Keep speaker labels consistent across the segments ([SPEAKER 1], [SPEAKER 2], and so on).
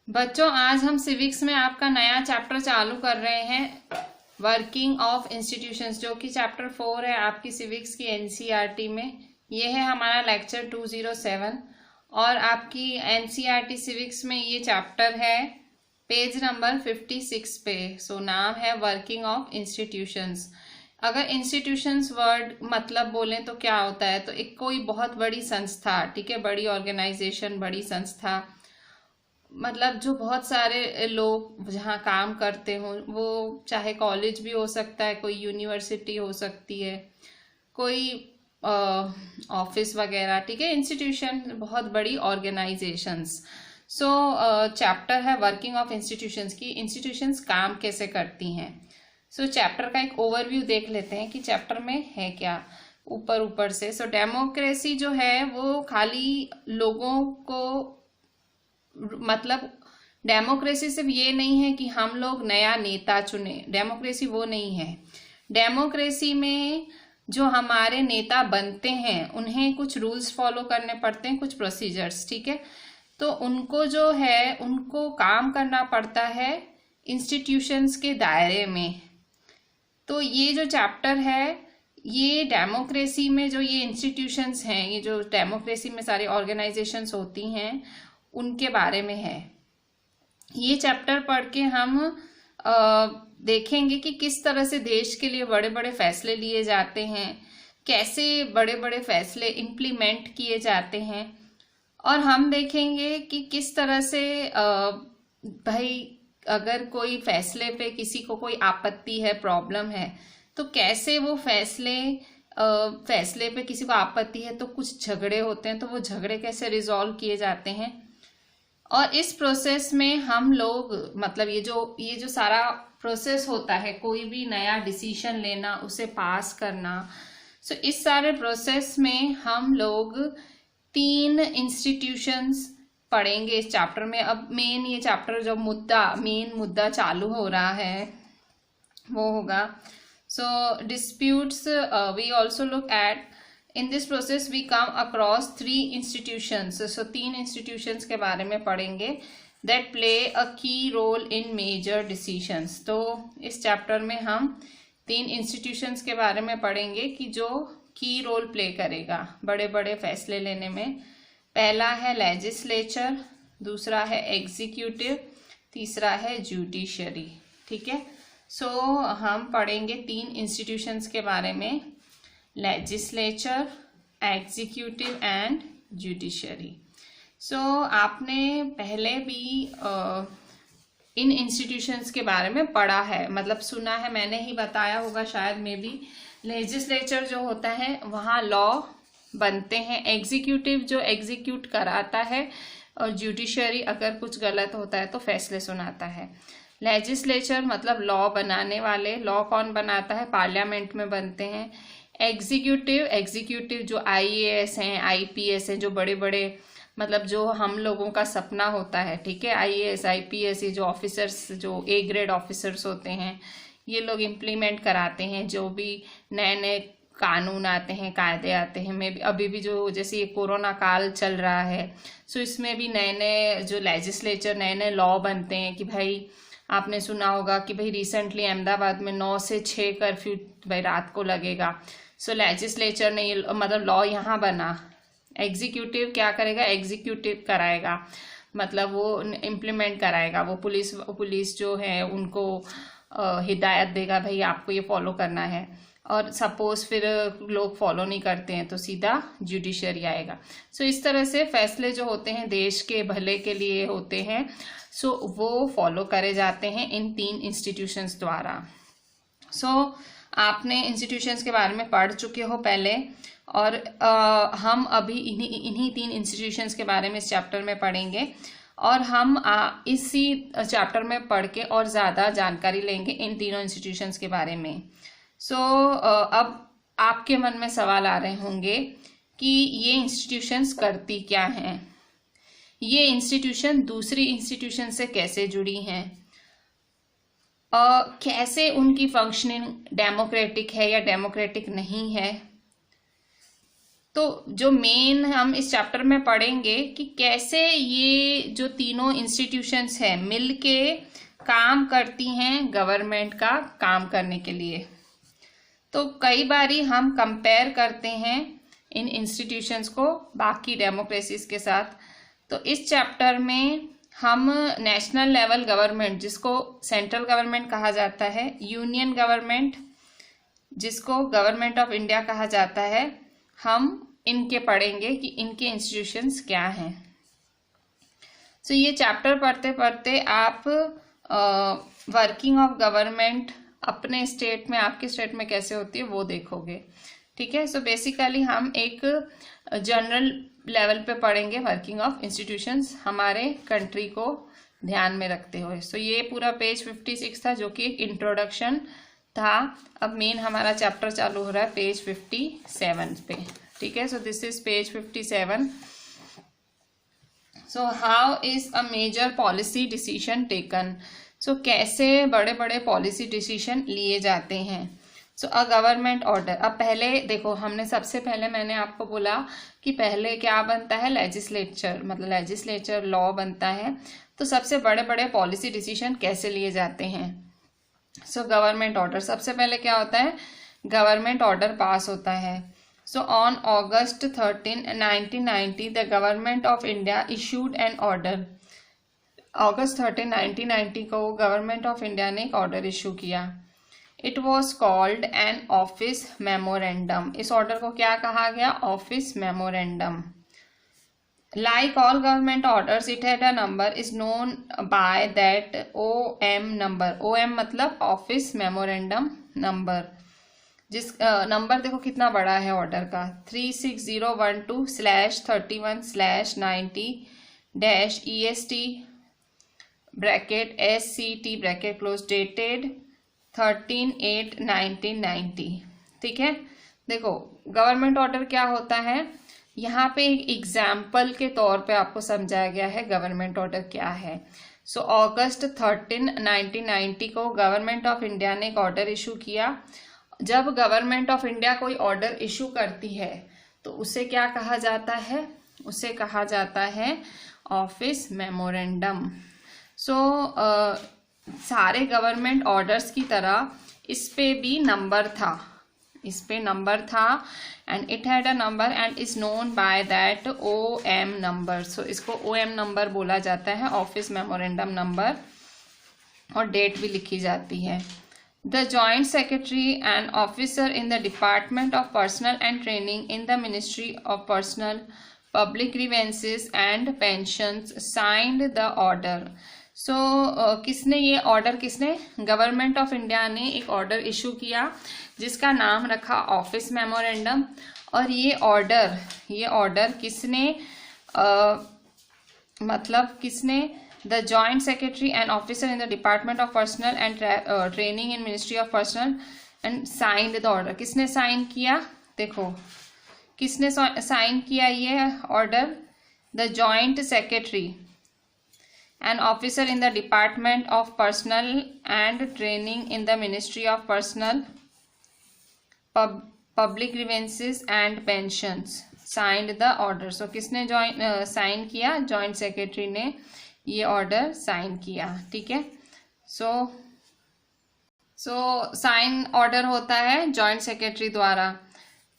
[SPEAKER 1] बच्चों, आज हम सिविक्स में आपका नया चैप्टर चालू कर रहे हैं, वर्किंग ऑफ इंस्टीट्यूशंस, जो कि चैप्टर 4 है आपकी सिविक्स की एनसीईआरटी में। ये है हमारा लेक्चर 207 और आपकी एनसीईआरटी सिविक्स में ये चैप्टर है पेज नंबर 56 पे। नाम है वर्किंग ऑफ इंस्टीट्यूशंस। अगर इंस्टीट्यूशंस वर्ड मतलब बोलें तो क्या होता है, तो एक कोई बहुत बड़ी संस्था, ठीक है, बड़ी ऑर्गेनाइजेशन, बड़ी संस्था, मतलब जो बहुत सारे लोग जहाँ काम करते हों, वो चाहे कॉलेज भी हो सकता है, कोई यूनिवर्सिटी हो सकती है, कोई ऑफिस वगैरह, ठीक है, इंस्टीट्यूशन, बहुत बड़ी ऑर्गेनाइजेशंस। चैप्टर है वर्किंग ऑफ इंस्टीट्यूशंस की, इंस्टीट्यूशंस काम कैसे करती हैं। चैप्टर का एक ओवरव्यू देख लेते हैं कि चैप्टर में है क्या ऊपर ऊपर से। डेमोक्रेसी जो है वो खाली लोगों को, मतलब डेमोक्रेसी सिर्फ ये नहीं है कि हम लोग नया नेता चुने, डेमोक्रेसी वो नहीं है। डेमोक्रेसी में जो हमारे नेता बनते हैं उन्हें कुछ रूल्स फॉलो करने पड़ते हैं, कुछ प्रोसीजर्स, ठीक है, तो उनको जो है उनको काम करना पड़ता है इंस्टीट्यूशंस के दायरे में। तो ये जो चैप्टर है ये डेमोक्रेसी में जो ये इंस्टीट्यूशंस हैं, ये जो डेमोक्रेसी में सारी ऑर्गेनाइजेशंस होती हैं उनके बारे में है। ये चैप्टर पढ़ के हम देखेंगे कि किस तरह से देश के लिए बड़े बड़े फैसले लिए जाते हैं, कैसे बड़े बड़े फैसले इम्प्लीमेंट किए जाते हैं, और हम देखेंगे कि किस तरह से भाई अगर कोई फैसले पे किसी को कोई आपत्ति है, प्रॉब्लम है, तो कैसे वो फैसले पे किसी को आपत्ति है तो कुछ झगड़े होते हैं, तो वो झगड़े कैसे रिजॉल्व किए जाते हैं। और इस प्रोसेस में हम लोग, मतलब ये जो सारा प्रोसेस होता है, कोई भी नया डिसीजन लेना, उसे पास करना, इस सारे प्रोसेस में हम लोग 3 इंस्टीट्यूशंस पढ़ेंगे इस चैप्टर में। अब मेन ये चैप्टर जो मेन मुद्दा चालू हो रहा है वो होगा disputes. We also look at in this process we come across 3 institutions. 3 institutions के बारे में पढ़ेंगे दैट प्ले अ की रोल इन मेजर डिसीजंस। तो इस चैप्टर में हम 3 इंस्टीट्यूशंस के बारे में पढ़ेंगे कि जो की रोल प्ले करेगा बड़े बड़े फैसले लेने में। पहला है लेजिस्लेचर, दूसरा है एग्जीक्यूटिव, तीसरा है जुडिशरी, ठीक है। हम पढ़ेंगे 3 इंस्टीट्यूशंस के बारे में, लेजिस्लेचर, एग्जीक्यूटिव एंड जुडिशरी। आपने पहले भी इन इंस्टीट्यूशंस के बारे में पढ़ा है, मतलब सुना है, मैंने ही बताया होगा शायद में भी। लेजिस्लेचर जो होता है वहाँ लॉ बनते हैं, एग्जीक्यूटिव जो एग्जीक्यूट कराता है, और जुडिशरी अगर कुछ गलत होता है तो फैसले सुनाता है। लेजिस्लेचर मतलब लॉ बनाने वाले, लॉ कौन बनाता है, पार्लियामेंट में बनते हैं। एग्जीक्यूटिव जो आईएएस हैं, आईपीएस हैं, जो बड़े बड़े, मतलब जो हम लोगों का सपना होता है, ठीक है, आईएएस आईपीएस, ये जो ऑफिसर्स, जो ए ग्रेड ऑफिसर्स होते हैं, ये लोग इम्प्लीमेंट कराते हैं जो भी नए नए कानून आते हैं, कायदे आते हैं। में भी अभी भी जो जैसे ये कोरोना काल चल रहा है, इसमें भी नए नए जो लेजिस्लेचर, नए नए लॉ बनते हैं कि भाई आपने सुना होगा कि भाई रिसेंटली अहमदाबाद में 9 से 6 कर्फ्यू भाई रात को लगेगा। लेजिस्लेचर ने ये मतलब लॉ यहाँ बना। एग्जीक्यूटिव क्या करेगा, एग्जीक्यूटिव कराएगा, मतलब वो इम्प्लीमेंट कराएगा, वो पुलिस जो है उनको हिदायत देगा, भाई आपको ये फॉलो करना है, और सपोज फिर लोग फॉलो नहीं करते हैं तो सीधा जुडिशरी आएगा। इस तरह से फैसले जो होते हैं देश के भले के लिए होते हैं, वो फॉलो करे जाते हैं इन 3 इंस्टीट्यूशंस द्वारा। आपने इंस्टीट्यूशंस के बारे में पढ़ चुके हो पहले, और हम अभी इन्हीं 3 इंस्टीट्यूशंस के बारे में इस चैप्टर में पढ़ेंगे, और हम इसी चैप्टर में पढ़ के और ज़्यादा जानकारी लेंगे इन तीनों इंस्टीट्यूशंस के बारे में। अब आपके मन में सवाल आ रहे होंगे कि ये इंस्टीट्यूशंस करती क्या हैं, ये इंस्टीट्यूशन दूसरी इंस्टीट्यूशन से कैसे जुड़ी हैं, कैसे उनकी फंक्शनिंग डेमोक्रेटिक है या डेमोक्रेटिक नहीं है, तो जो मेन हम इस चैप्टर में पढ़ेंगे कि कैसे ये जो तीनों इंस्टीट्यूशंस हैं मिलके काम करती हैं गवर्नमेंट का काम करने के लिए। तो कई बारी हम कंपेयर करते हैं इन इंस्टीट्यूशंस को बाकी डेमोक्रेसीज के साथ। तो इस चैप्टर में हम नेशनल लेवल गवर्नमेंट, जिसको सेंट्रल गवर्नमेंट कहा जाता है, यूनियन गवर्नमेंट जिसको गवर्नमेंट ऑफ इंडिया कहा जाता है, हम इनके पढ़ेंगे कि इनके इंस्टीट्यूशंस क्या हैं। सो ये चैप्टर पढ़ते पढ़ते आप वर्किंग ऑफ गवर्नमेंट अपने स्टेट में, आपके स्टेट में कैसे होती है वो देखोगे। ठीक है, सो बेसिकली हम एक जनरल लेवल पे पढ़ेंगे वर्किंग ऑफ इंस्टीट्यूशंस हमारे कंट्री को ध्यान में रखते हुए। सो ये पूरा पेज 56 था जो कि एक इंट्रोडक्शन था। अब मेन हमारा चैप्टर चालू हो रहा है पेज 57 पे। ठीक है, so this is page 57। So how is a major policy decision taken. So कैसे बड़े बड़े पॉलिसी डिसीजन लिए जाते हैं। So a government order. अब पहले देखो, हमने सबसे पहले मैंने आपको बोला कि पहले क्या बनता है, लेजिस्लेचर, मतलब लेजिस्लेचर लॉ बनता है। तो सबसे बड़े बड़े पॉलिसी डिसीजन कैसे लिए जाते हैं। सो गवर्नमेंट ऑर्डर, सबसे पहले क्या होता है, गवर्नमेंट ऑर्डर पास होता है। So on August 13, 1990 the government of India issued N order. August 13, 1990 को गवर्नमेंट ऑफ इंडिया ने एक ऑर्डर इशू किया। It was called an office memorandum. इस ऑर्डर को क्या कहा गया, office memorandum. Like all government orders it had a number is known by that OM number. OM मतलब ऑफिस मेमोरेंडम नंबर। जिस नंबर देखो कितना बड़ा है ऑर्डर का, 36012/31/90-EST bracket SCT bracket close dated 13/8/1990। ठीक है, देखो गवर्नमेंट ऑर्डर क्या होता है, यहाँ पे एक एग्जाम्पल के तौर पे आपको समझाया गया है गवर्नमेंट ऑर्डर क्या है। सो August 13, 1990 को गवर्नमेंट ऑफ इंडिया ने एक ऑर्डर इशू किया। जब गवर्नमेंट ऑफ इंडिया कोई ऑर्डर इशू करती है तो उसे क्या कहा जाता है, उसे कहा जाता है ऑफिस मेमोरेंडम। सो सारे गवर्नमेंट ऑर्डर्स की तरह इस पे भी नंबर था, इस पे नंबर था and it had a number and is known by that OM number. So इसको OM नंबर बोला जाता है, ऑफिस मेमोरेंडम नंबर, और डेट भी लिखी जाती है। The joint secretary and officer in the department of personnel and training in the ministry of personnel public grievances and pensions signed the order. So किसने ये ऑर्डर, किसने, गवर्नमेंट ऑफ इंडिया ने एक ऑर्डर इशू किया जिसका नाम रखा office memorandum. और ये ऑर्डर किसने, मतलब किसने, the joint secretary and officer in the department of personnel and training in ministry of personnel and signed the order. किसने साइन किया, देखो किसने साइन किया ये order, the joint secretary an officer in the department of personnel and training in the ministry of personnel public grievances and pensions signed the order। so किसने sign किया, joint secretary ने ये order sign किया। ठीक है, so sine order होता है joint secretary द्वारा।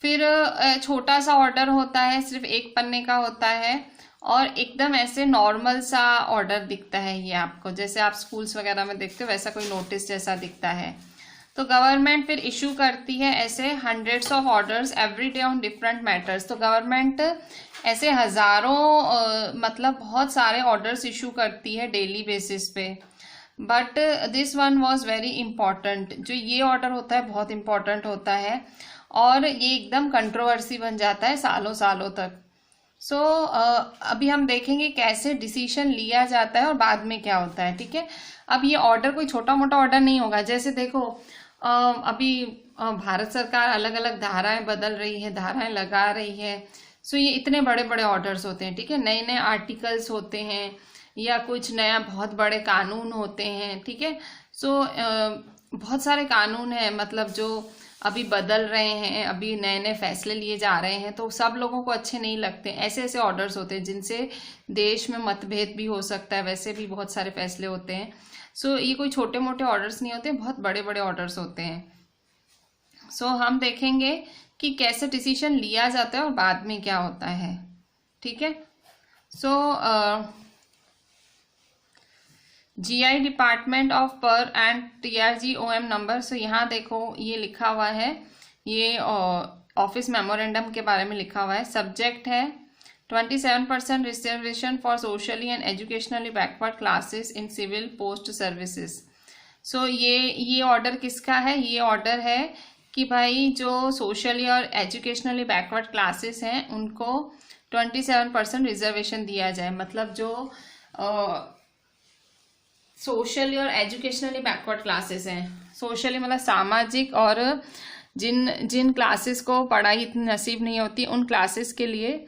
[SPEAKER 1] फिर छोटा सा ऑर्डर होता है, सिर्फ एक पन्ने का होता है और एकदम ऐसे नॉर्मल सा ऑर्डर दिखता है ये आपको, जैसे आप स्कूल्स वगैरह में देखते हो वैसा कोई नोटिस जैसा दिखता है। तो गवर्नमेंट फिर इशू करती है ऐसे hundreds of orders every day on different matters. तो गवर्नमेंट ऐसे हजारों मतलब बहुत सारे ऑर्डर्स इशू करती है डेली बेसिस पे। But this one was very important. जो ये ऑर्डर होता है बहुत इंपॉर्टेंट होता है और ये एकदम कंट्रोवर्सी बन जाता है सालों सालों तक। सो अभी हम देखेंगे कैसे डिसीजन लिया जाता है और बाद में क्या होता है। ठीक है, अब ये ऑर्डर कोई छोटा मोटा ऑर्डर नहीं होगा। जैसे देखो अभी भारत सरकार अलग अलग धाराएं बदल रही है, धाराएं लगा रही है। सो ये इतने बड़े बड़े ऑर्डर्स होते हैं। ठीक है, नए नए आर्टिकल्स होते हैं या कुछ नया बहुत बड़े कानून होते हैं। ठीक है, सो बहुत सारे कानून हैं, मतलब जो अभी बदल रहे हैं, अभी नए नए फैसले लिए जा रहे हैं, तो सब लोगों को अच्छे नहीं लगते। ऐसे ऐसे ऑर्डर्स होते हैं जिनसे देश में मतभेद भी हो सकता है, वैसे भी बहुत सारे फैसले होते हैं। सो ये कोई छोटे मोटे ऑर्डर्स नहीं होते, बहुत बड़े बड़े ऑर्डर्स होते हैं। सो हम देखेंगे कि कैसे डिसीजन लिया जाता है और बाद में क्या होता है, ठीक है। सो GI डिपार्टमेंट ऑफ पर एंड TRGOM नंबर। सो यहाँ देखो ये लिखा हुआ है, ये ऑफिस मेमोरेंडम के बारे में लिखा हुआ है। सब्जेक्ट है 27% reservation for socially and educationally backward classes in civil post services. So ये ऑर्डर किसका है? ये ऑर्डर है कि भाई जो सोशली और एजुकेशनली बैकवर्ड क्लासेस हैं उनको 27% रिजर्वेशन दिया जाए। मतलब जो सोशली और एजुकेशनली बैकवर्ड क्लासेस हैं, सोशली मतलब सामाजिक, और जिन क्लासेस को पढ़ाई इतनी नसीब नहीं होती उन क्लासेस के लिए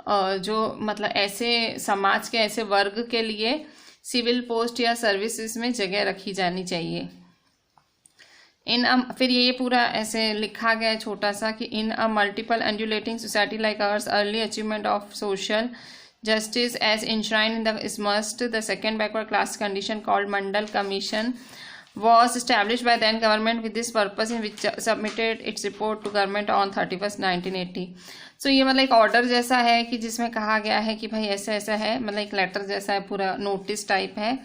[SPEAKER 1] जो मतलब ऐसे समाज के ऐसे वर्ग के लिए सिविल पोस्ट या सर्विसेज में जगह रखी जानी चाहिए। फिर ये पूरा ऐसे लिखा गया है छोटा सा कि in a multiple undulating society like ours early achievement of social justice as enshrined in the must the second backward class condition called Mandal Commission was established by then government with this purpose in which submitted its report to government on 31st 1980। so ये मतलब एक order जैसा है कि जिसमें कहा गया है कि भाई ऐसा ऐसा है, मतलब एक लेटर जैसा है, पूरा नोटिस टाइप है।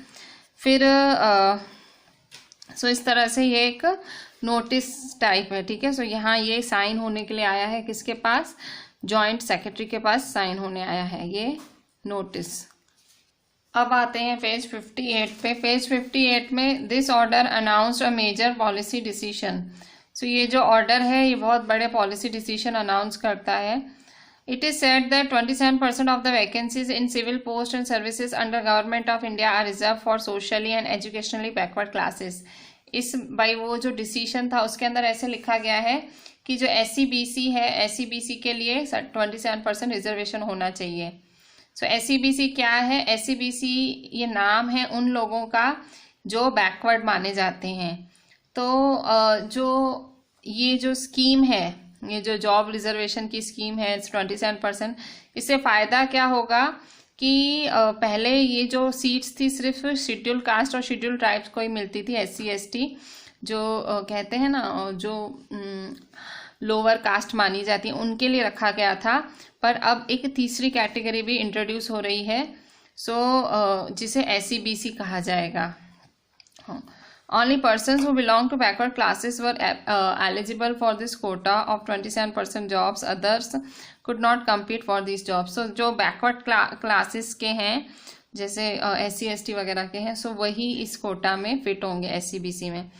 [SPEAKER 1] फिर इस तरह से ये एक नोटिस टाइप है, ठीक है। सो यहाँ ये साइन होने के लिए आया है, किसके पास? जॉइंट सेक्रेटरी के पास साइन होने आया है ये नोटिस। अब आते हैं पेज 58 पे। पेज 58 में this order announced a major policy decision. So ये जो ऑर्डर है ये बहुत बड़े पॉलिसी डिसीजन अनाउंस करता है। It is said that 27% of the vacancies in civil post and services under government of India are reserve for socially and educationally backward classes. इस भाई वो जो डिसीजन था उसके अंदर ऐसे लिखा गया है कि जो SCBC है, SCBC के लिए 27% रिजर्वेशन होना चाहिए। सो SCBC क्या है? SCBC ये नाम है उन लोगों का जो बैकवर्ड माने जाते हैं। तो जो ये जो स्कीम है, ये जो जॉब रिजर्वेशन की स्कीम है 27%, इससे फ़ायदा क्या होगा कि पहले ये जो सीट्स थी सिर्फ शेड्यूल कास्ट और शेड्यूल ट्राइब्स को ही मिलती थी, SC ST जो कहते हैं ना, जो लोअर कास्ट मानी जाती है उनके लिए रखा गया था। पर अब एक तीसरी कैटेगरी भी इंट्रोड्यूस हो रही है, जिसे SCBC कहा जाएगा। Only persons who belong to backward classes were eligible for this quota of 27% jobs, others could not compete for this jobs. So जो बैकवर्ड क्लासेस के हैं जैसे SC ST वगैरह के हैं, सो वही इस कोटा में फिट होंगे SCBC में।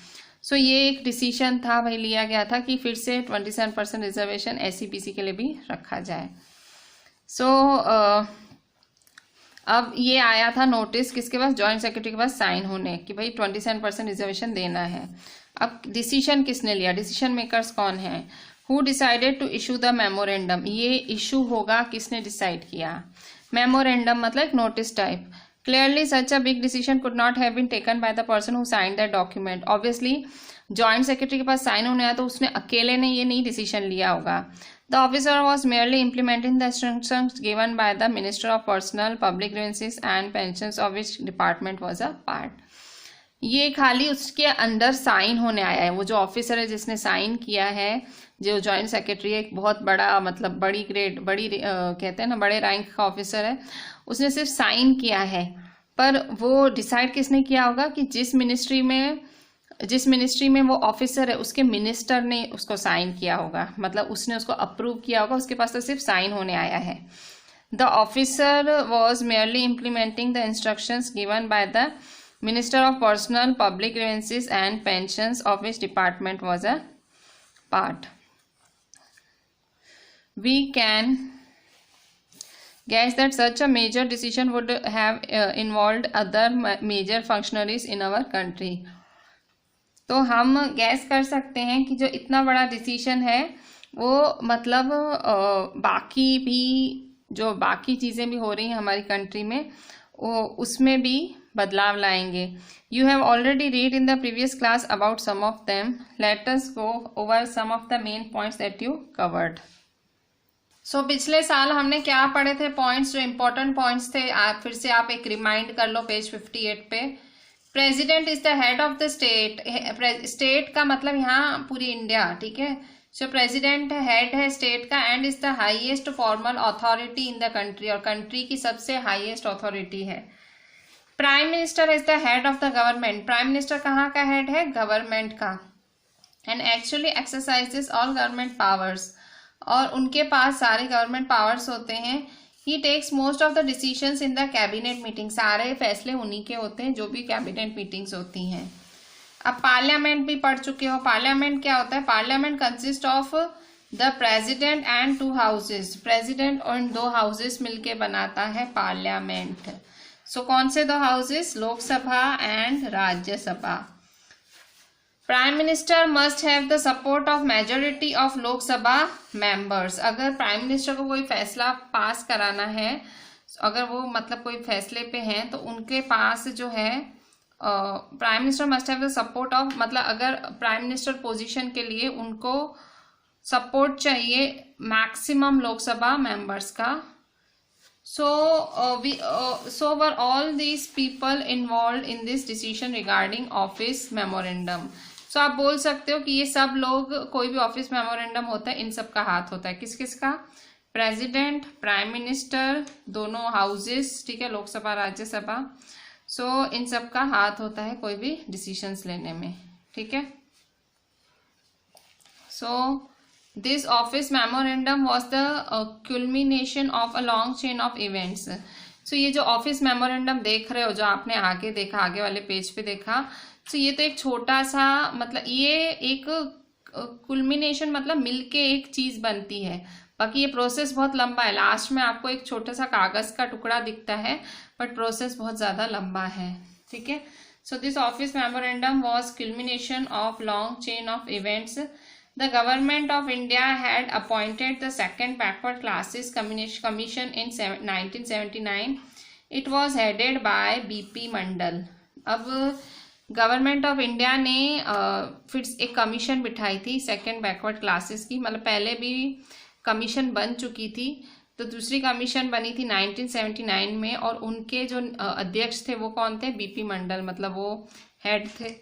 [SPEAKER 1] सो ये एक डिसीजन था भाई, लिया गया था कि फिर से 27% रिजर्वेशन SCBC के लिए भी रखा जाए। अब ये आया था नोटिस किसके पास? जॉइंट सेक्रेटरी के पास साइन होने कि भाई 27% रिजर्वेशन देना है। अब डिसीजन किसने लिया? डिसीजन मेकर्स कौन है? Who decided to issue the memorandum. ये इशू होगा, किसने डिसाइड किया? मेमोरेंडम मतलब एक notice type. Clearly, such a big decision could not have been taken by the person who signed that document. Obviously, joint secretary के पास sign होने आया तो उसने अकेले ने ये नहीं डिसीजन लिया होगा। The officer was merely implementing the instructions given by the Minister of Personnel, Public Grievances and Pensions, of which department was a part. ये खाली उसके अंदर साइन होने आया है। वो जो ऑफिसर है जिसने साइन किया है, जो जॉइंट सेक्रेटरी, एक बहुत बड़ा मतलब बड़ी ग्रेड, बड़ी कहते हैं ना, बड़े रैंक का ऑफिसर है, उसने सिर्फ साइन किया है। पर वो डिसाइड किसने किया होगा कि जिस मिनिस्ट्री में वो ऑफिसर है उसके मिनिस्टर ने उसको साइन किया होगा, मतलब उसने उसको अप्रूव किया होगा, उसके पास तो सिर्फ साइन होने आया है। The officer was merely implementing the instructions given by the Minister of Personnel, Public Grievances and Pensions, of which department was a part. We can guess that such a major decision would have involved other major functionaries in our country. तो हम gas कर सकते हैं कि जो इतना बड़ा decision है वो मतलब बाकी भी जो बाकी चीज़ें भी हो रही हैं हमारी कंट्री में उसमें भी बदलाव लाएंगे। You have already read in the previous class about some of them, let us go over some of the main points that you covered. So पिछले साल हमने क्या पढ़े थे पॉइंट्स, जो इंपॉर्टेंट पॉइंट्स थे, फिर से आप एक रिमाइंड कर लो पेज 58 पे। President is the head of the state, state का मतलब यहाँ पूरी इंडिया, ठीक है। सो प्रेसिडेंट हेड है स्टेट का and is the highest formal authority in the country, और कंट्री की सबसे हाईएस्ट अथॉरिटी है। Prime minister is the head of the government, prime minister कहाँ का हेड है, गवर्नमेंट का, and actually exercises all government powers, और उनके पास सारे गवर्नमेंट पावर्स होते हैं। He takes most of the decisions in the cabinet meeting, सारे फैसले उन्हीं के होते हैं जो भी कैबिनेट मीटिंग्स होती हैं। अब पार्लियामेंट भी पढ़ चुके हो, पार्लियामेंट क्या होता है, parliament consist of the president and 2 houses, president और 2 हाउसेस मिलके बनाता है पार्लियामेंट। सो कौन से 2 houses, Lok Sabha and Rajya Sabha. Prime minister must have the support of majority of Lok Sabha members, अगर प्राइम मिनिस्टर को कोई फैसला पास कराना है, अगर वो मतलब कोई फैसले पे हैं, तो उनके पास जो है prime minister must have the support of, मतलब अगर प्राइम मिनिस्टर पोजीशन के लिए उनको सपोर्ट चाहिए मैक्सिमम लोकसभा मेंबर्स का। So were all these people involved in this decision regarding office memorandum? So आप बोल सकते हो कि ये सब लोग, कोई भी ऑफिस मेमोरेंडम होता है, इन सब का हाथ होता है, किस किस का, प्रेसिडेंट, प्राइम मिनिस्टर, दोनों हाउसेस, ठीक है, लोकसभा राज्यसभा। सो इन सब का हाथ होता है कोई भी डिसीजंस लेने में, ठीक है। So this office memorandum was the culmination of a long chain of events. So ये जो ऑफिस मेमोरेंडम देख रहे हो, जो आपने आगे देखा, आगे वाले पेज पे देखा, सो ये तो एक छोटा सा, मतलब ये एक कुलमिनेशन, मतलब मिलके एक चीज बनती है, बाकी ये प्रोसेस बहुत लंबा है। लास्ट में आपको एक छोटा सा कागज का टुकड़ा दिखता है, बट प्रोसेस बहुत ज्यादा लंबा है, ठीक है। So this office memorandum was culmination of long chain of events. The government of India had appointed the second backward classes commission in 1979. It was headed by BP मंडल। अब गवर्नमेंट ऑफ इंडिया ने फिर एक commission बिठाई थी second backward classes की, मतलब पहले भी कमीशन बन चुकी थी, तो दूसरी कमीशन बनी थी 1979 में, और उनके जो अध्यक्ष थे वो कौन थे, बीपी मंडल, मतलब वो हेड थे।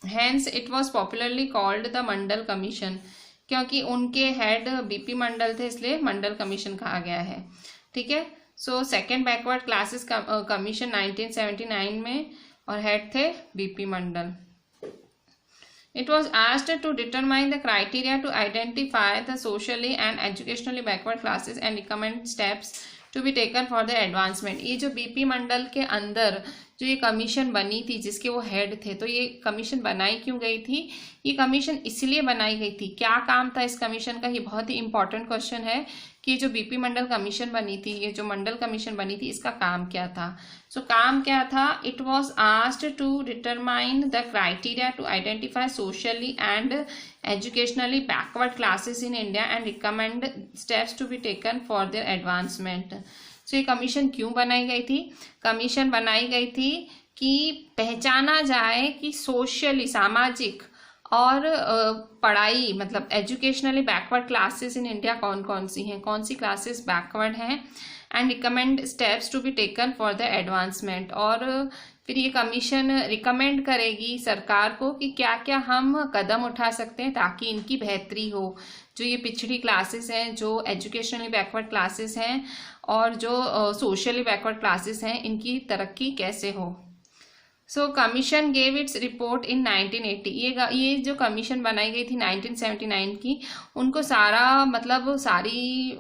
[SPEAKER 1] Hence it was popularly called the Mandal commission, क्योंकि उनके हेड बीपी मंडल थे, इसलिए मंडल कमीशन कहा गया है, ठीक है। So second backward classes commission 1979 में, और हेड थे BP Mandal. It was asked to determine the criteria to identify the socially and educationally backward classes and recommend steps to be taken for their advancement. ये जो BP मंडल के अंदर जो ये commission बनी थी, जिसके वो हेड थे, तो ये कमीशन बनाई क्यों गई थी, ये कमीशन इसलिए बनाई गई थी, क्या काम था इस कमीशन का, ये बहुत ही इंपॉर्टेंट क्वेश्चन है कि जो बीपी मंडल कमीशन बनी थी, ये जो मंडल कमीशन बनी थी, इसका काम क्या था। सो काम क्या था, it was asked to determine the criteria to identify socially and educationally backward classes in India and recommend steps to be taken for their advancement. So ये कमीशन क्यों बनाई गई थी, कमीशन बनाई गई थी कि पहचाना जाए कि सोशली, सामाजिक और पढ़ाई, मतलब educationally backward classes in India कौन कौन सी हैं, कौन सी क्लासेस बैकवर्ड हैं, and recommend steps to be taken for the advancement. और फिर ये कमीशन रिकमेंड करेगी सरकार को कि क्या क्या हम कदम उठा सकते हैं ताकि इनकी बेहतरी हो, जो ये पिछड़ी क्लासेस हैं, जो एजुकेशनली बैकवर्ड क्लासेस हैं और जो सोशली बैकवर्ड क्लासेस हैं, इनकी तरक्की कैसे हो। सो commission gave its report in 1980। ये जो कमीशन बनाई गई थी 1979 की, उनको सारा, मतलब सारी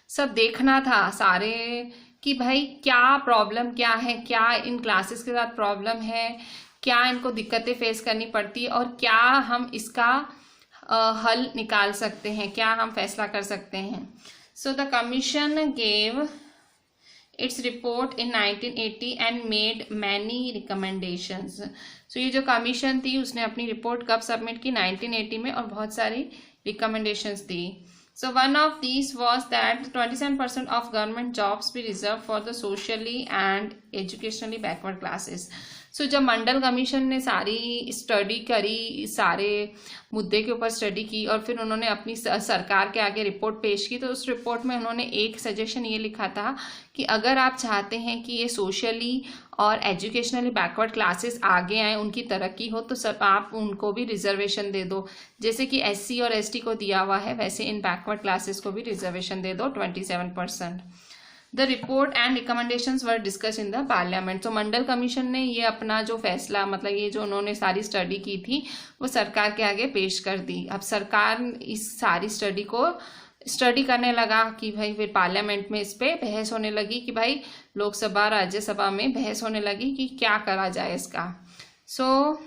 [SPEAKER 1] सब देखना था, सारे कि भाई क्या प्रॉब्लम क्या है, क्या इन क्लासेस के साथ प्रॉब्लम है, क्या इनको दिक्कतें फेस करनी पड़ती है, और क्या हम इसका हल निकाल सकते हैं, क्या हम फैसला कर सकते हैं। So the commission gave its report in 1980 and made many recommendations. So ये जो कमीशन थी उसने अपनी रिपोर्ट कब सबमिट की, 1980 में, और बहुत सारी recommendations the. So one of these was that 27% of government jobs be reserved for the socially and educationally backward classes. So जब मंडल कमीशन ने सारी स्टडी करी, सारे मुद्दे के ऊपर स्टडी की और फिर उन्होंने अपनी सरकार के आगे रिपोर्ट पेश की, तो उस रिपोर्ट में उन्होंने एक सजेशन ये लिखा था कि अगर आप चाहते हैं कि ये सोशली और एजुकेशनली बैकवर्ड क्लासेस आगे आए, उनकी तरक्की हो, तो सब आप उनको भी रिजर्वेशन दे दो। जैसे कि SC और ST को दिया हुआ है, वैसे इन बैकवर्ड क्लासेस को भी रिजर्वेशन दे दो 27%। The report and recommendations were discuss in the parliament. तो मंडल कमीशन ने ये अपना जो फैसला, मतलब ये जो उन्होंने सारी स्टडी की थी, वो सरकार के आगे पेश कर दी। अब सरकार इस सारी स्टडी को स्टडी करने लगा कि भाई, फिर पार्लियामेंट में इस पे बहस होने लगी कि भाई, लोकसभा राज्यसभा में बहस होने लगी कि क्या करा जाए इसका। So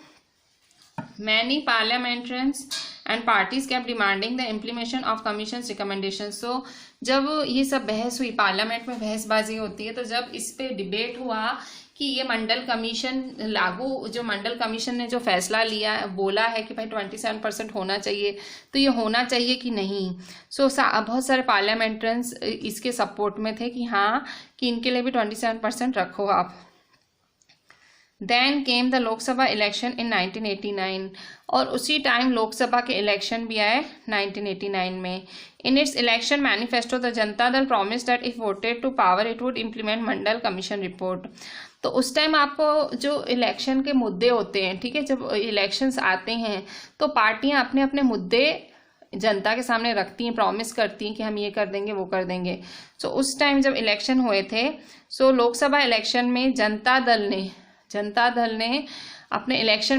[SPEAKER 1] many parliamentarians and parties kept demanding the implementation of commission recommendation. So जब ये सब बहस हुई, पार्लियामेंट में बहसबाजी होती है, तो जब इस पे डिबेट हुआ कि ये मंडल कमीशन लागू, जो मंडल कमीशन ने जो फैसला लिया, बोला है कि भाई 27% होना चाहिए, तो ये होना चाहिए कि नहीं। सो बहुत सारे पार्लियामेंट्रियंस इसके सपोर्ट में थे कि हाँ, कि इनके लिए भी 27% रखो आप। Then came the Lok Sabha election in 1989, और उसी टाइम लोकसभा के इलेक्शन भी आए 1989 में। In its election manifesto the Janata Dal promise that if voted to power it would implement Mandal commission report. तो उस टाइम आपको जो इलेक्शन के मुद्दे होते हैं, ठीक है, जब इलेक्शंस आते हैं तो पार्टियां अपने अपने मुद्दे जनता के सामने रखती हैं, प्रॉमिस करती हैं कि हम ये कर देंगे, वो कर देंगे। सो उस टाइम जब इलेक्शन हुए थे, सो लोकसभा इलेक्शन में जनता दल ने अपने इलेक्शन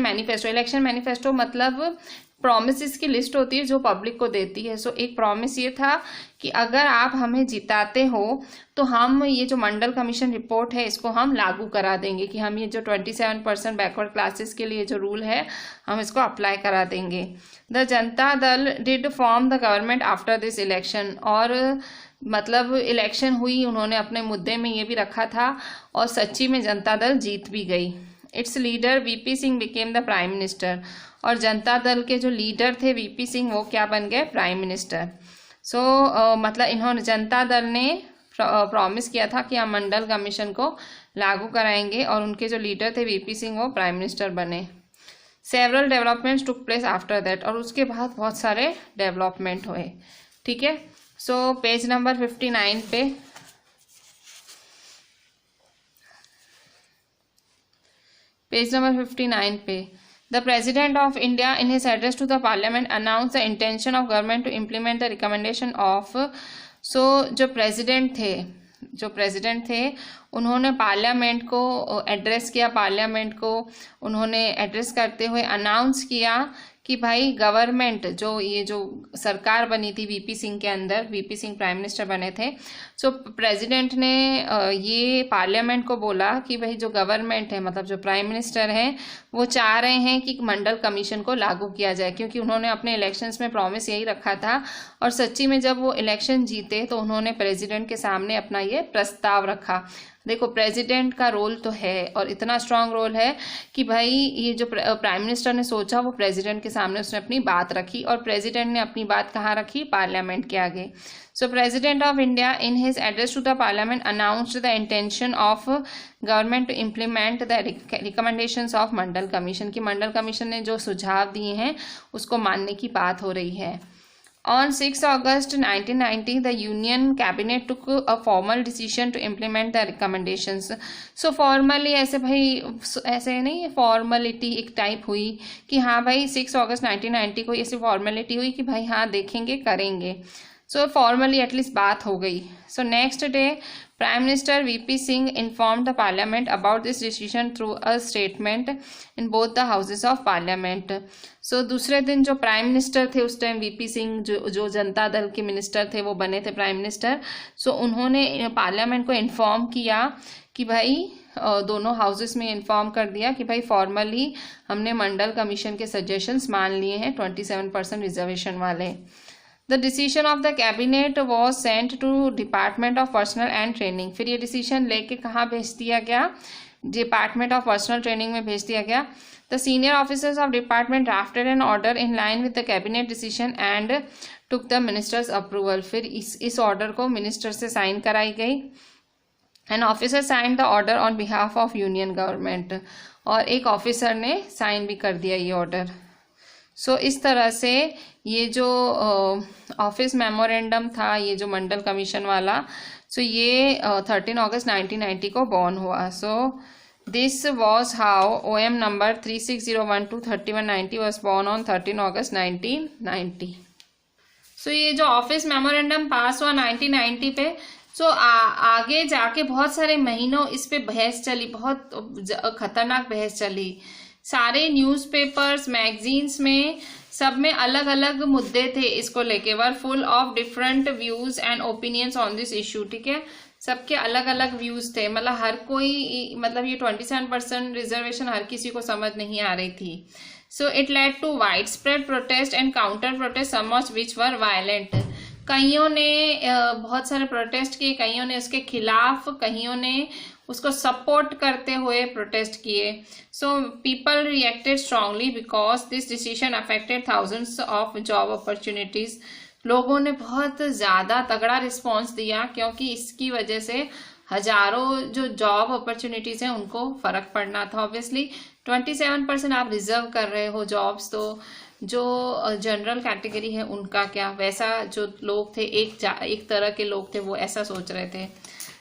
[SPEAKER 1] मैनिफेस्टो मतलब प्रॉमिसेस की लिस्ट होती है जो पब्लिक को देती है। सो एक प्रॉमिस ये था कि अगर आप हमें जिताते हो तो हम ये जो मंडल कमीशन रिपोर्ट है इसको हम लागू करा देंगे, कि हम ये जो 27% बैकवर्ड क्लासेस के लिए जो रूल है हम इसको अप्लाई करा देंगे। द जनता दल did form the government after this election, और मतलब इलेक्शन हुई, उन्होंने अपने मुद्दे में ये भी रखा था और सच्ची में जनता दल जीत भी गई। It's leader VP Singh became the prime minister, और जनता दल के जो लीडर थे VP सिंह, वो क्या बन गए, प्राइम मिनिस्टर। सो मतलब इन्होंने, जनता दल ने प्रॉमिस किया था कि हम मंडल कमीशन को लागू कराएंगे, और उनके जो लीडर थे VP सिंह, वो प्राइम मिनिस्टर बने। Several developments took place after that, और उसके बाद बहुत सारे डेवलपमेंट हुए, ठीक है। सो पेज नंबर 59 पे The President of India in his address to the Parliament announced the intention of government to implement the recommendation of, so जो प्रेसिडेंट थे उन्होंने पार्लियामेंट को एड्रेस किया, पार्लियामेंट को उन्होंने एड्रेस करते हुए अनाउंस किया कि भाई गवर्नमेंट, जो ये जो सरकार बनी थी VP सिंह के अंदर, VP सिंह प्राइम मिनिस्टर बने थे, सो प्रेसिडेंट ने ये पार्लियामेंट को बोला कि भाई जो गवर्नमेंट है, मतलब जो प्राइम मिनिस्टर हैं, वो चाह रहे हैं कि मंडल कमीशन को लागू किया जाए, क्योंकि उन्होंने अपने इलेक्शंस में प्रॉमिस यही रखा था। और सच्ची में जब वो इलेक्शन जीते तो उन्होंने प्रेसिडेंट के सामने अपना ये प्रस्ताव रखा। देखो, प्रेसिडेंट का रोल तो है, और इतना स्ट्रांग रोल है कि भाई ये जो प्राइम मिनिस्टर ने सोचा, वो प्रेसिडेंट के सामने उसने अपनी बात रखी, और प्रेसिडेंट ने अपनी बात कहाँ रखी, पार्लियामेंट के आगे। So president of India in his address to the parliament announced the intention of government to implement the recommendations of Mandal commission, की मंडल कमीशन ने जो सुझाव दिए हैं उसको मानने की बात हो रही है। On 6 August 1990, the Union Cabinet took a formal decision to implement the recommendations. So formally ऐसे नहीं, फॉर्मेलिटी एक टाइप हुई कि हाँ भाई 6 अगस्त 1990 को ऐसी फॉर्मेलिटी हुई कि भाई हाँ देखेंगे, करेंगे। सो फॉर्मली एटलीस्ट बात हो गई। So next day Prime Minister VP Singh informed the Parliament about this decision through a statement in both the houses of Parliament. So दूसरे दिन जो प्राइम मिनिस्टर थे उस टाइम VP सिंह, जो जनता दल के मिनिस्टर थे, वो बने थे प्राइम मिनिस्टर। सो उन्होंने पार्लियामेंट को इन्फॉर्म किया कि भाई, दोनों हाउसेस में इन्फॉर्म कर दिया कि भाई फॉर्मली हमने मंडल कमीशन के सजेशंस मान लिए हैं 27% रिजर्वेशन वाले। The decision of the cabinet was sent to Department of Personnel and Training. फिर ये डिसीजन लेके कहाँ भेज दिया गया, डिपार्टमेंट ऑफ पर्सनल ट्रेनिंग में भेज दिया गया। The senior officers of department drafted an order in line with the cabinet decision and took the ministers approval, फिर इस ऑर्डर को मिनिस्टर से साइन कराई गई। An officer sign the order on behalf of union government, और एक officer ने sign भी कर दिया ये ऑर्डर। सो इस तरह से ये जो ऑफिस मेमोरेंडम था, ये जो मंडल कमीशन वाला, सो ये 13 अगस्त 1990 को बॉर्न हुआ। So this was how OM number 36012-3190 was born on 13 अगस्त 1990। सो ये जो ऑफिस मेमोरेंडम पास हुआ 1990 पे, सो आगे जाके बहुत सारे महीनों इस पे बहस चली, बहुत खतरनाक बहस चली। सारे न्यूज़पेपर्स, मैगजीन्स में, सब में अलग अलग मुद्दे थे इसको लेके, were full of different views and opinions on this issue. ठीक है, सबके अलग अलग व्यूज थे, मतलब हर कोई, मतलब ये 27% रिजर्वेशन हर किसी को समझ नहीं आ रही थी। So it led to widespread protest and counter protest, some of which were violent. कईयों ने बहुत सारे प्रोटेस्ट किए, कईयों ने उसके खिलाफ, कईयों ने उसको सपोर्ट करते हुए प्रोटेस्ट किए। So people reacted strongly because this decision affected thousands of job opportunities. लोगों ने बहुत ज़्यादा तगड़ा रिस्पॉन्स दिया, क्योंकि इसकी वजह से हजारों जो जॉब अपॉर्चुनिटीज़ हैं उनको फ़र्क पड़ना था। ऑब्वियसली 27% आप रिजर्व कर रहे हो जॉब्स, तो जो जनरल कैटेगरी है उनका क्या, वैसा जो लोग थे, एक तरह के लोग थे, वो ऐसा सोच रहे थे।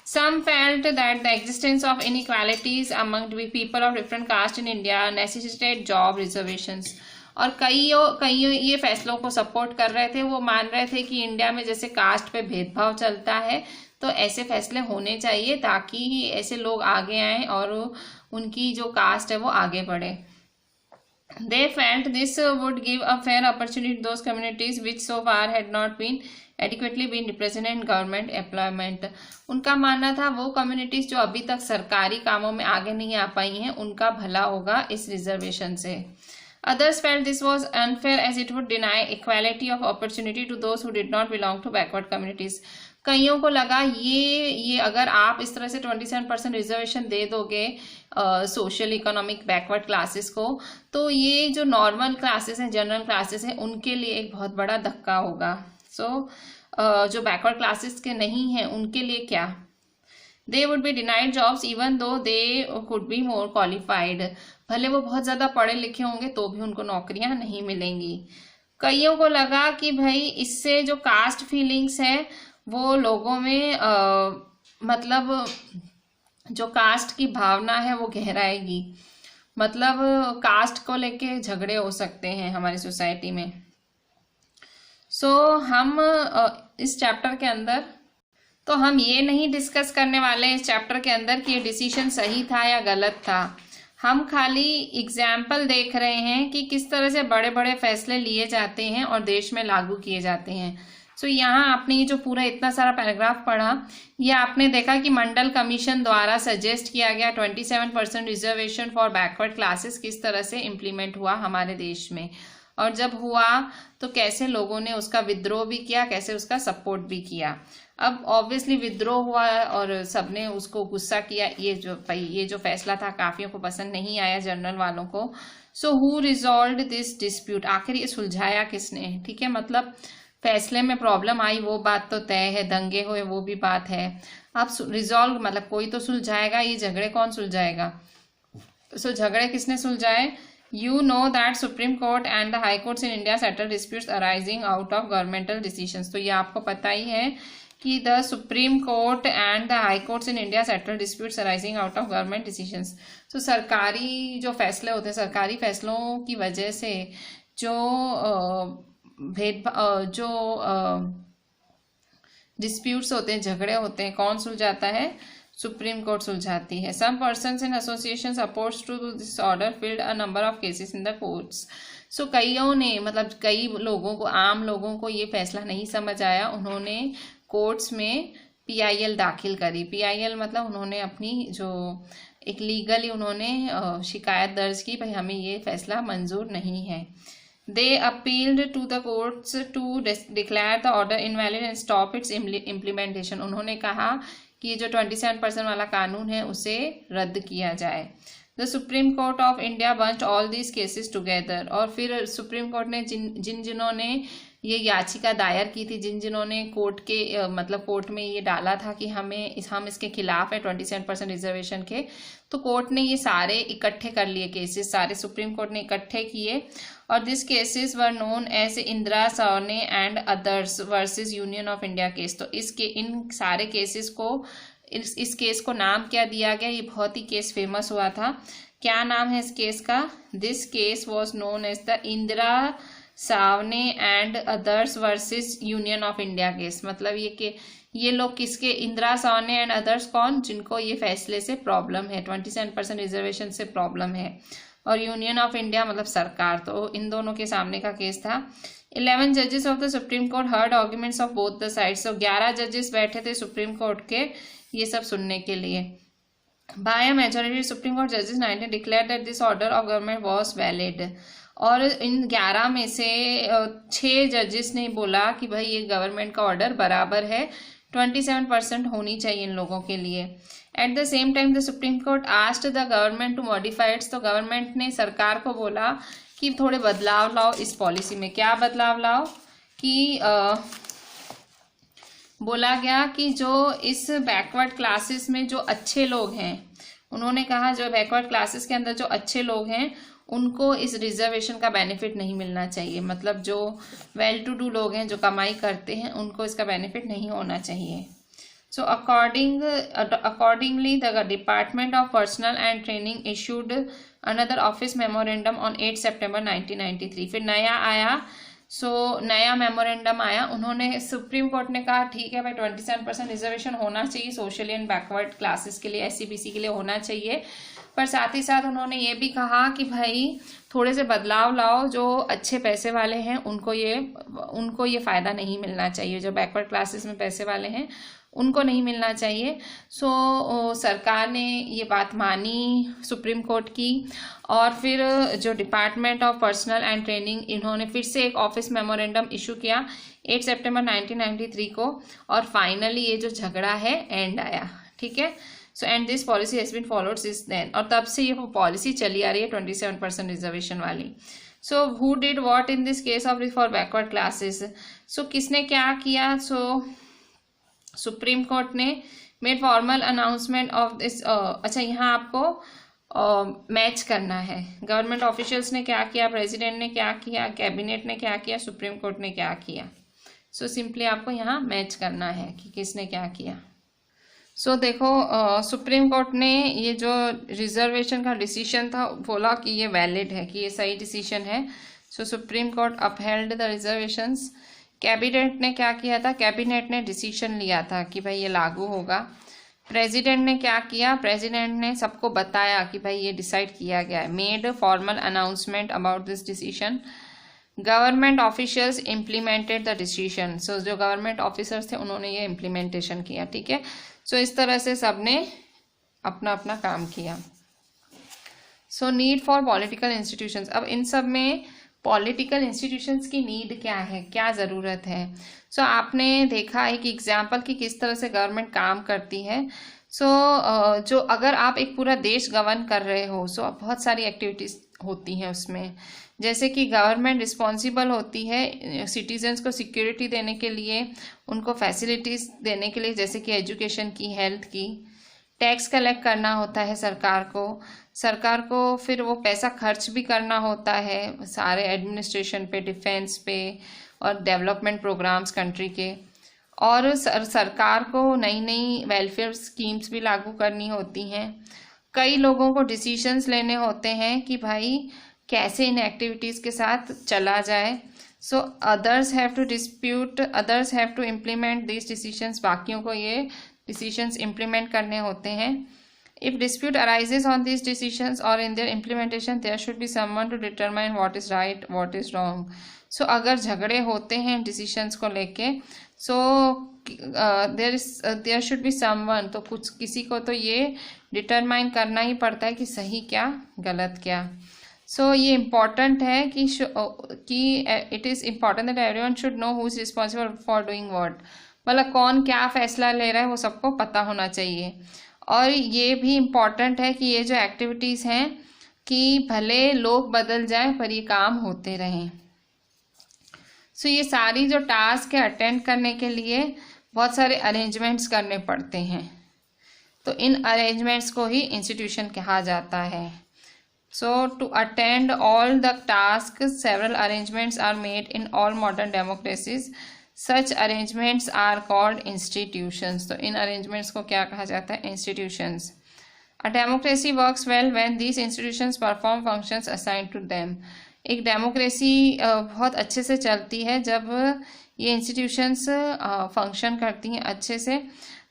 [SPEAKER 1] Some felt that the existence of inequalities among people of different caste in India necessitated job reservations. और कई ये फैसलों को सपोर्ट कर रहे थे, वो मान रहे थे कि इंडिया में जैसे कास्ट पे भेदभाव चलता है, तो ऐसे फैसले होने चाहिए ताकि ऐसे लोग आगे आएं और उनकी जो कास्ट है वो आगे बढ़े। They felt this would give a fair opportunity to those communities which so far had not been adequately been represented in government employment. उनका मानना था वो कम्युनिटीज जो अभी तक सरकारी कामों में आगे नहीं आ पाई हैं, उनका भला होगा इस रिजर्वेशन से। Others felt this was unfair as it would deny equality of opportunity to those who did not belong to backward communities. कईयों को लगा ये अगर आप इस तरह से 27% रिजर्वेशन दे दोगे सोशल इकोनॉमिक बैकवर्ड क्लासेस को, तो ये जो नॉर्मल क्लासेस हैं, जनरल क्लासेस हैं, उनके लिए एक बहुत बड़ा धक्का होगा। जो बैकवर्ड क्लासेस के नहीं हैं उनके लिए क्या, they would be denied jobs even though they could be more qualified. भले वो बहुत ज़्यादा पढ़े लिखे होंगे तो भी उनको नौकरियां नहीं मिलेंगी। कईयों को लगा कि भाई इससे जो कास्ट फीलिंग्स है वो लोगों में मतलब जो कास्ट की भावना है वो गहराएगी, मतलब कास्ट को लेके झगड़े हो सकते हैं हमारी सोसाइटी में। हम इस चैप्टर के अंदर तो हम ये नहीं डिस्कस करने वाले हैं इस चैप्टर के अंदर कि ये डिसीजन सही था या गलत था। हम खाली एग्जाम्पल देख रहे हैं कि किस तरह से बड़े बड़े फैसले लिए जाते हैं और देश में लागू किए जाते हैं। यहाँ आपने ये जो पूरा इतना सारा पैराग्राफ पढ़ा, ये आपने देखा कि मंडल कमीशन द्वारा सजेस्ट किया गया 27% रिजर्वेशन फॉर बैकवर्ड क्लासेस किस तरह से इम्प्लीमेंट हुआ हमारे देश में, और जब हुआ तो कैसे लोगों ने उसका विद्रोह भी किया, कैसे उसका सपोर्ट भी किया। अब ऑब्वियसली विद्रोह हुआ और सबने उसको गुस्सा किया, ये जो फैसला था काफियों को पसंद नहीं आया, जनरल वालों को। हु रिजॉल्व्ड दिस डिस्प्यूट, आखिर ये सुलझाया किसने। ठीक है, मतलब फैसले में प्रॉब्लम आई वो बात तो तय है, दंगे हुए वो भी बात है। अब रिजॉल्व मतलब कोई तो सुलझाएगा, ये झगड़े कौन सुलझाएगा। झगड़े किसने सुलझाए। You know that Supreme Court and the High Courts in India settle disputes arising out of governmental decisions. तो ये आपको पता ही है कि the Supreme Court and the High Courts in India settle disputes arising out of government decisions. सरकारी जो फैसले होते हैं, सरकारी फैसलों की वजह से जो डिस्प्यूट्स होते हैं, झगड़े होते हैं, कौन सुलझाता है, सुप्रीम कोर्ट सुलझाती है। Some persons in association opposed to this order filed a number of cases in the courts. कईयों ने, मतलब कई लोगों को, आम लोगों को ये फैसला नहीं समझ आया, उन्होंने कोर्ट्स में PIL दाखिल करी। PIL मतलब उन्होंने अपनी जो एक लीगली उन्होंने शिकायत दर्ज की, भाई हमें ये फैसला मंजूर नहीं है। They appealed to the courts to declare the order invalid and stop its implementation. उन्होंने कहा कि ये जो 27% वाला कानून है उसे रद्द किया जाए। The Supreme Court of India bunched all these cases together. और फिर सुप्रीम कोर्ट ने जिन्होंने ये याचिका दायर की थी, जिन्होंने कोर्ट के मतलब कोर्ट में ये डाला था कि हम इसके खिलाफ है 27% रिजर्वेशन के। तो कोर्ट ने ये सारे इकट्ठे कर लिए केसेस, सारे सुप्रीम कोर्ट ने इकट्ठे किए, और this cases were known as Indira Sawhney and others versus union of India case. तो इन सारे केसेस को इस केस को नाम क्या दिया गया, ये बहुत ही केस फेमस हुआ था। क्या नाम है इस केस का? This case was known as the Indira Sawhney and others versus union of India case. मतलब ये लोग किसके? इंदिरा सावने एंड अदर्स कौन? जिनको ये फैसले से प्रॉब्लम है, 27% रिजर्वेशन से प्रॉब्लम है, और यूनियन ऑफ इंडिया मतलब सरकार। तो इन दोनों के सामने का केस था। 11 जजेस of the supreme court heard arguments of both the sides. तो 11 जजेस बैठे थे सुप्रीम कोर्ट के ये सब सुनने के लिए। By a majority supreme court जजेस 19 declare that this order of government was valid. और इन 11 में से 6 जजेस ने बोला कि भाई ये गवर्नमेंट का ऑर्डर बराबर है, 27% होनी चाहिए इन लोगों के लिए। At the same time the supreme court asked the government to modify its. तो गवर्नमेंट ने सरकार को बोला कि थोड़े बदलाव लाओ इस पॉलिसी में। क्या बदलाव लाओ? कि बोला गया कि जो इस बैकवर्ड क्लासेस में जो अच्छे लोग हैं, उन्होंने कहा जो बैकवर्ड क्लासेस के अंदर जो अच्छे लोग हैं उनको इस रिजर्वेशन का बेनिफिट नहीं मिलना चाहिए। मतलब जो वेल टू डू लोग हैं, जो कमाई करते हैं, उनको इसका बेनिफिट नहीं होना चाहिए। सो accordingly the Department of Personnel and Training issued another office memorandum on 8 September 1993। फिर नया आया, नया मेमोरेंडम आया। उन्होंने सुप्रीम कोर्ट ने कहा ठीक है भाई 27% रिजर्वेशन होना चाहिए सोशली एंड बैकवर्ड क्लासेस के लिए, SC BC के लिए होना चाहिए, पर साथ ही साथ उन्होंने ये भी कहा कि भाई थोड़े से बदलाव लाओ, जो अच्छे पैसे वाले हैं उनको ये फ़ायदा नहीं मिलना चाहिए, जो बैकवर्ड क्लासेस में पैसे वाले हैं उनको नहीं मिलना चाहिए। सरकार ने ये बात मानी सुप्रीम कोर्ट की, और फिर जो department of personnel and training, इन्होंने फिर से एक ऑफिस मेमोरेंडम इशू किया 8 सितंबर 1993 को, और फाइनली ये जो झगड़ा है एंड आया। ठीक है, so and this policy has been followed since then. और तब से ये पॉलिसी चली आ रही है 27% रिजर्वेशन वाली। So who did what in this case of for backward classes? So किसने क्या किया? सुप्रीम कोर्ट ने made formal announcement of this. अच्छा, यहाँ आपको मैच करना है, गवर्नमेंट ऑफिशियल्स ने क्या किया, प्रेसिडेंट ने क्या किया, कैबिनेट ने क्या किया, सुप्रीम कोर्ट ने क्या किया। सिंपली आपको यहाँ मैच करना है कि किसने क्या किया। देखो, सुप्रीम कोर्ट ने ये जो रिजर्वेशन का डिसीजन था बोला कि ये वैलिड है, कि ये सही डिसीजन है। Supreme court upheld the reservations. Cabinet ने क्या किया था? कैबिनेट ने डिसीजन लिया था कि भाई ये लागू होगा। प्रेसिडेंट ने क्या किया? प्रेसिडेंट ने सबको बताया कि भाई ये डिसाइड किया गया है, made formal announcement about this decision. Government officials implemented the decision. जो गवर्नमेंट ऑफिसर्स थे उन्होंने ये इम्प्लीमेंटेशन किया। ठीक है, इस तरह से सबने अपना अपना काम किया। Need for political institutions. अब इन सब में पॉलिटिकल इंस्टीट्यूशंस की नीड क्या है, क्या ज़रूरत है? आपने देखा है कि एग्जाम्पल कि किस तरह से गवर्नमेंट काम करती है। जो अगर आप एक पूरा देश गवर्न कर रहे हो, बहुत सारी एक्टिविटीज़ होती हैं उसमें। जैसे कि गवर्नमेंट रिस्पॉन्सिबल होती है सिटीजन्स को सिक्योरिटी देने के लिए, उनको फैसिलिटीज़ देने के लिए, जैसे कि एजुकेशन की, हेल्थ की। टैक्स कलेक्ट करना होता है सरकार को फिर वो पैसा खर्च भी करना होता है सारे एडमिनिस्ट्रेशन पे, डिफेंस पे, और डेवलपमेंट प्रोग्राम्स कंट्री के। और सरकार को नई नई वेलफेयर स्कीम्स भी लागू करनी होती हैं। कई लोगों को डिसीजंस लेने होते हैं कि भाई कैसे इन एक्टिविटीज़ के साथ चला जाए। Others have to implement this decisions. बाकियों को ये डिसीजंस इम्प्लीमेंट करने होते हैं। If dispute arises on these decisions or in their implementation, there should be someone to determine what is right, what is wrong. अगर झगड़े होते हैं डिसीजंस को लेके, there should be someone, तो किसी को तो ये डिटरमाइन करना ही पड़ता है कि सही क्या, गलत क्या। ये इम्पॉर्टेंट है कि it is important that everyone should know who is responsible for doing what. मतलब कौन क्या फैसला ले रहा है वो सबको पता होना चाहिए। और ये भी इम्पॉर्टेंट है कि ये जो एक्टिविटीज़ हैं कि भले लोग बदल जाएं पर ये काम होते रहें। सो ये सारी जो टास्क है अटेंड करने के लिए बहुत सारे अरेंजमेंट्स करने पड़ते हैं, तो इन अरेंजमेंट्स को ही इंस्टीट्यूशन कहा जाता है। So to attend all the task several arrangements are made in all modern democracies, such arrangements are called institutions. तो इन अरेंजमेंट्स को क्या कहा जाता है? Institutions. A democracy works well when these institutions perform functions assigned to them. एक democracy बहुत अच्छे से चलती है जब ये इंस्टीट्यूशंस फंक्शन करती हैं अच्छे से।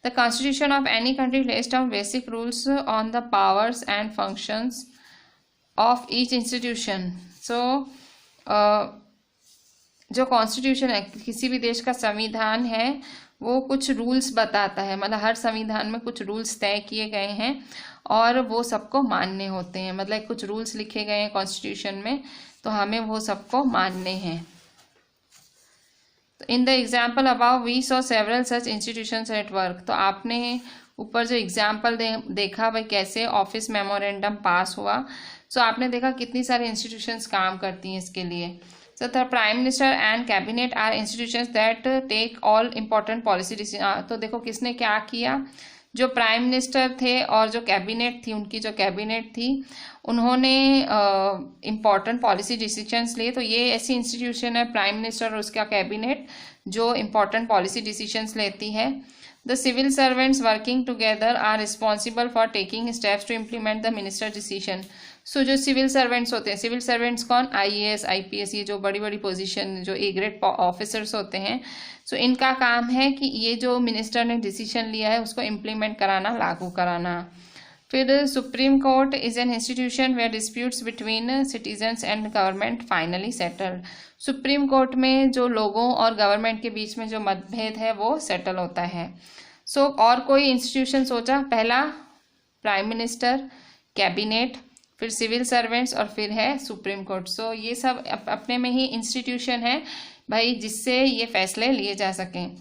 [SPEAKER 1] The constitution of any country lays down basic rules on the powers and functions of each institution. So जो कॉन्स्टिट्यूशन है, किसी भी देश का संविधान है, वो कुछ रूल्स बताता है, मतलब हर संविधान में कुछ रूल्स तय किए गए हैं और वो सबको मानने होते हैं। मतलब कुछ रूल्स लिखे गए हैं कॉन्स्टिट्यूशन में, तो हमें वो सबको मानने हैं। तो in the example above we saw several such institutions at work. तो आपने ऊपर जो एग्जाम्पल देखा भाई कैसे ऑफिस मेमोरेंडम पास हुआ। सो आपने देखा कितनी सारी इंस्टीट्यूशंस काम करती हैं इसके लिए। So the Prime Minister and Cabinet are institutions that take all important policy decisions। तो देखो किसने क्या किया, जो प्राइम मिनिस्टर थे और जो कैबिनेट थी, उनकी जो कैबिनेट थी, उन्होंने इम्पॉर्टेंट पॉलिसी डिसीजंस लिए। तो ये ऐसी इंस्टीट्यूशन है, प्राइम मिनिस्टर और उसका कैबिनेट, जो इम्पॉर्टेंट पॉलिसी डिसीजंस लेती है। The civil servants working together are responsible for taking steps to implement the minister's decision। सो जो सिविल सर्वेंट्स होते हैं, सिविल सर्वेंट्स कौन? IAS IPS, ये जो बड़ी बड़ी पोजीशन, जो A ग्रेड ऑफिसर्स होते हैं। सो इनका काम है कि ये जो मिनिस्टर ने डिसीजन लिया है उसको इम्प्लीमेंट कराना, लागू कराना। फिर supreme court is an institution where disputes between citizens and government finally settled. Supreme court में जो लोगों और गवर्नमेंट के बीच में जो मतभेद है वो सेटल होता है। सो और कोई इंस्टीट्यूशन सोचा? पहला प्राइम मिनिस्टर, कैबिनेट, फिर सिविल सर्वेंट्स और फिर है सुप्रीम कोर्ट। सो ये सब अपने में ही इंस्टीट्यूशन है भाई, जिससे ये फैसले लिए जा सकें।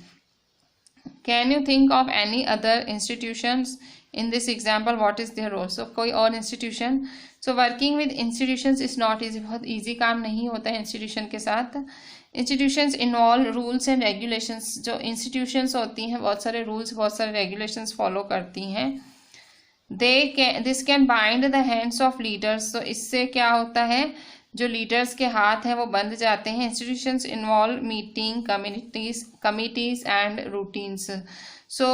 [SPEAKER 1] Can you think of any other institutions in this example? What is their role? So कोई और institution. So working with institutions is not easy, बहुत ईजी काम नहीं होता है इंस्टीट्यूशन के साथ। Institutions involve rules and regulations. जो इंस्टीट्यूशंस होती हैं बहुत सारे रूल्स, बहुत सारे रेगुलेशंस फॉलो करती हैं। This can bind the hands of leaders. तो इससे क्या होता है, जो लीडर्स के हाथ हैं वो बंध जाते हैं। Institutions involve meeting, committees and routines. So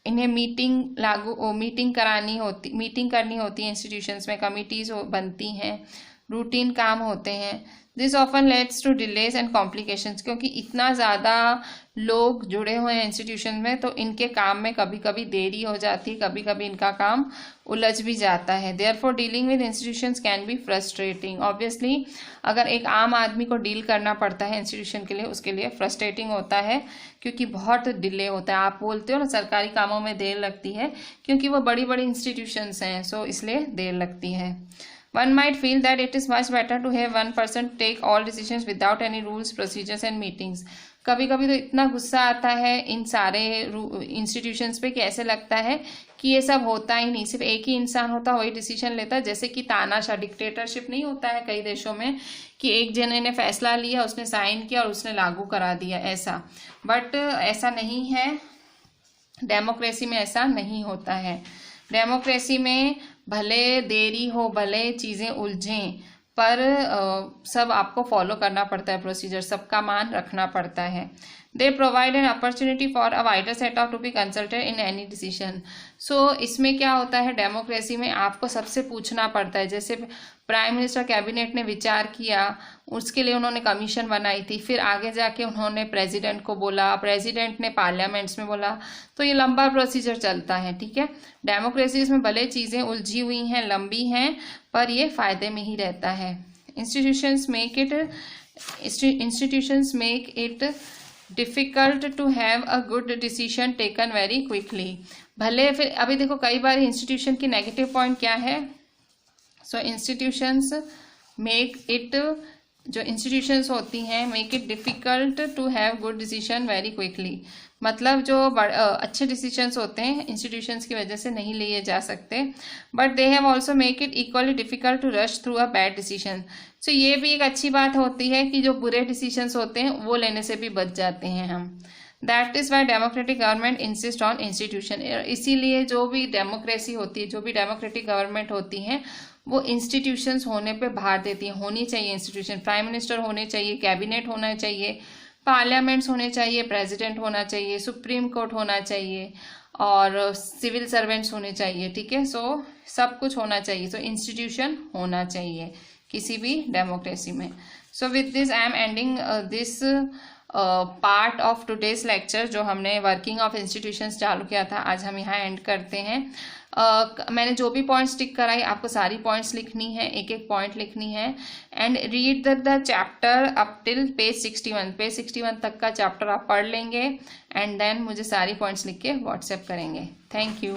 [SPEAKER 1] इन्हें मीटिंग करनी होती है इंस्टीट्यूशंस में, कमिटीज बनती हैं, रूटीन काम होते हैं। This often leads to delays and complications, क्योंकि इतना ज़्यादा लोग जुड़े हुए हैं इंस्टीट्यूशन में, तो इनके काम में कभी कभी देरी हो जाती है, कभी कभी इनका काम उलझ भी जाता है। Therefore dealing with institutions can be frustrating. Obviously अगर एक आम आदमी को डील करना पड़ता है इंस्टीट्यूशन के लिए, उसके लिए फ्रस्ट्रेटिंग होता है, क्योंकि बहुत डिले होता है। आप बोलते हो ना सरकारी कामों में देर लगती है, क्योंकि वो बड़ी बड़ी इंस्टीट्यूशंस हैं, सो इसलिए देर लगती है। One might feel that it is much better to have one person take all decisions without any rules, procedures and meetings। कभी कभी तो इतना गुस्सा आता है इन सारे इंस्टीट्यूशंस पे कि ऐसे लगता है कि ये सब होता ही नहीं, सिर्फ एक ही इंसान होता, वही डिसीजन लेता है। जैसे कि तानाशाह डिक्टेटरशिप नहीं होता है कई देशों में, कि एक जने ने फैसला लिया, उसने साइन किया और उसने लागू करा दिया, ऐसा। बट ऐसा नहीं है, डेमोक्रेसी में ऐसा नहीं होता है। डेमोक्रेसी में भले देरी हो, भले चीज़ें उलझें, पर सब आपको फॉलो करना पड़ता है, प्रोसीजर सबका मान रखना पड़ता है। They provide an opportunity for a wider set of to be consulted in any decision. So इसमें क्या होता है, डेमोक्रेसी में आपको सबसे पूछना पड़ता है। जैसे प्राइम मिनिस्टर कैबिनेट ने विचार किया, उसके लिए उन्होंने कमीशन बनाई थी, फिर आगे जाके उन्होंने प्रेसिडेंट को बोला, प्रेसिडेंट ने पार्लियामेंट्स में बोला, तो ये लंबा प्रोसीजर चलता है, ठीक है। डेमोक्रेसी में भले चीज़ें उलझी हुई हैं, लंबी हैं, पर ये फायदे में ही रहता है। Institutions make it difficult to have a good decision taken very quickly. भले फिर अभी देखो कई बार इंस्टीट्यूशन की नेगेटिव पॉइंट क्या है। सो इंस्टीट्यूशंस मेक इट जो इंस्टीट्यूशंस होती हैं make it difficult to have good decision very quickly, मतलब जो अच्छे डिसीजंस होते हैं इंस्टीट्यूशंस की वजह से नहीं लिए जा सकते, but they have also make it equally difficult to rush through a bad decision. So ये भी एक अच्छी बात होती है कि जो बुरे डिसीजंस होते हैं वो लेने से भी बच जाते हैं हम। That is why democratic government insist on institution, इसीलिए जो भी डेमोक्रेसी होती है, जो भी डेमोक्रेटिक गवर्नमेंट होती हैं वो इंस्टीट्यूशंस होने पे भार देती हैं। होनी चाहिए इंस्टीट्यूशन, प्राइम मिनिस्टर होने चाहिए, कैबिनेट होना चाहिए, पार्लियामेंट्स होने चाहिए, प्रेसिडेंट होना चाहिए, सुप्रीम कोर्ट होना चाहिए और सिविल सर्वेंट्स होने चाहिए, ठीक है। सो सब कुछ होना चाहिए, सो इंस्टीट्यूशन होना चाहिए किसी भी डेमोक्रेसी में। So with this I am ending this part of today's lecture, जो हमने वर्किंग ऑफ इंस्टीट्यूशंस चालू किया था, आज हम यहाँ एंड करते हैं। मैंने जो भी पॉइंट्स टिक कराई आपको सारी पॉइंट्स लिखनी है, एक एक पॉइंट लिखनी है, and read the chapter up till page 61। Page 61 तक का चैप्टर आप पढ़ लेंगे एंड देन मुझे सारी पॉइंट्स लिख के व्हाट्सएप करेंगे। Thank you.